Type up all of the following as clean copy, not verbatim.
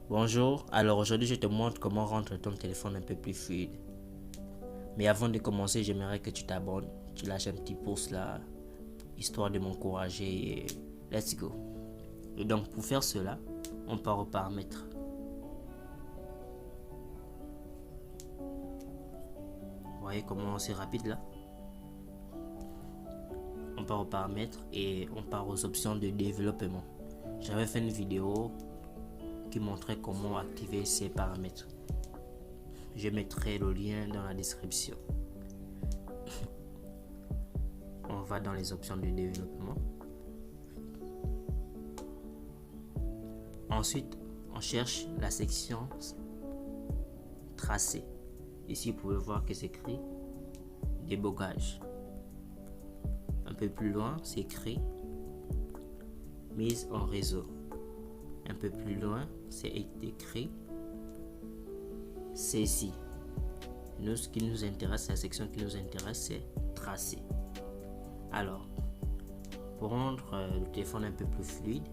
Bonjour, alors aujourd'hui je te montre comment rendre ton téléphone un peu plus fluide. Mais avant de commencer, j'aimerais que tu t'abonnes, tu lâches un petit pouce là, histoire de m'encourager et let's go. Et donc pour faire cela, on part aux paramètres. Vous voyez comment c'est rapide là? On part aux paramètres et on part aux options de développement. J'avais fait une vidéo qui montrait comment activer ces paramètres. Je mettrai le lien dans la description. On va dans les options de développement. Ensuite, on cherche la section tracé. Ici, vous pouvez voir que c'est écrit débogage. Un peu plus loin, c'est écrit mise en réseau. Un peu plus loin, c'est écrit saisie. Nous, ce qui nous intéresse, la section qui nous intéresse, c'est tracé. Alors, pour rendre le téléphone un peu plus fluide,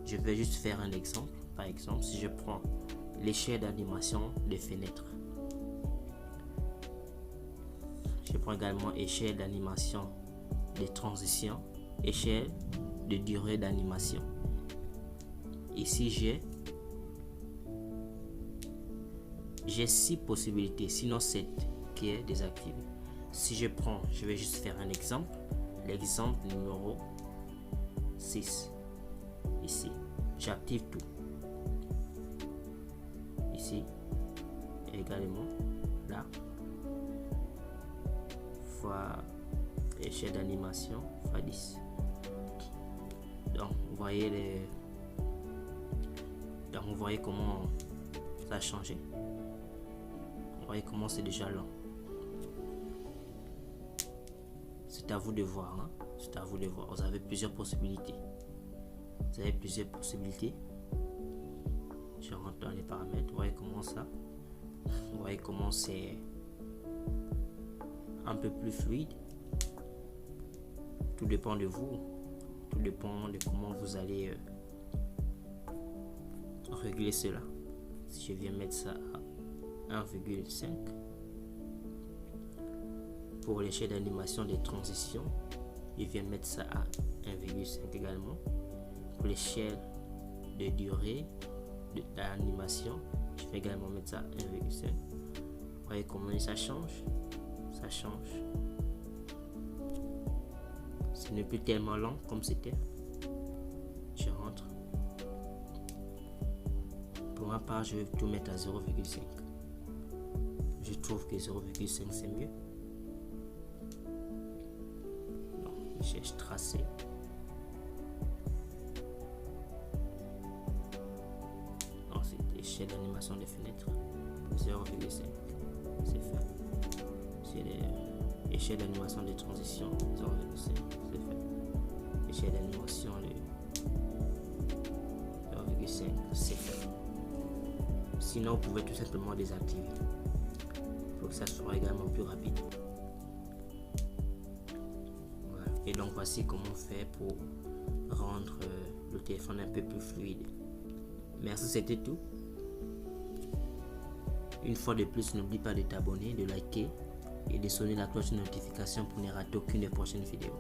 je vais juste faire un exemple. Par exemple, si je prends l'échelle d'animation des fenêtres, je prends également échelle d'animation des transitions, échelle de durée d'animation. Ici, j'ai 6 possibilités, sinon 7 qui est désactivé. Si je prends, je vais juste faire un exemple. L'exemple numéro 6. Ici, j'active tout. Ici, et également là, fois échelle d'animation fois 10. Donc, vous voyez vous voyez comment ça a changé. Vous voyez comment c'est déjà lent. C'est à vous de voir. Hein? C'est à vous de voir. Vous avez plusieurs possibilités. Je rentre dans les paramètres. Vous voyez comment ça. Vous voyez comment c'est un peu plus fluide. Tout dépend de vous. Tout dépend de comment vous allez régler cela. Si je viens mettre ça à 1,5 pour l'échelle d'animation des transitions, je viens mettre ça à 1,5 également. Pour l'échelle de durée d'animation, je vais également mettre ça à 1,5. Vous voyez comment ça change. Ça change. Ce n'est plus tellement lent comme c'était. Je rentre. Pour ma part, je vais tout mettre à 0,5. Je trouve que 0,5 c'est mieux. Donc, je cherche tracé. Ensuite, échelle d'animation des fenêtres 0,5. C'est fait. C'est l'échelle d'animation des transitions 0,5. C'est fait. Échelle d'animation de 0,5. C'est fait. Sinon, vous pouvez tout simplement désactiver pour que ça soit également plus rapide. Voilà. Et donc, voici comment on fait pour rendre le téléphone un peu plus fluide. Merci, c'était tout. Une fois de plus, n'oublie pas de t'abonner, de liker et de sonner la cloche de notification pour ne rater aucune des prochaines vidéos.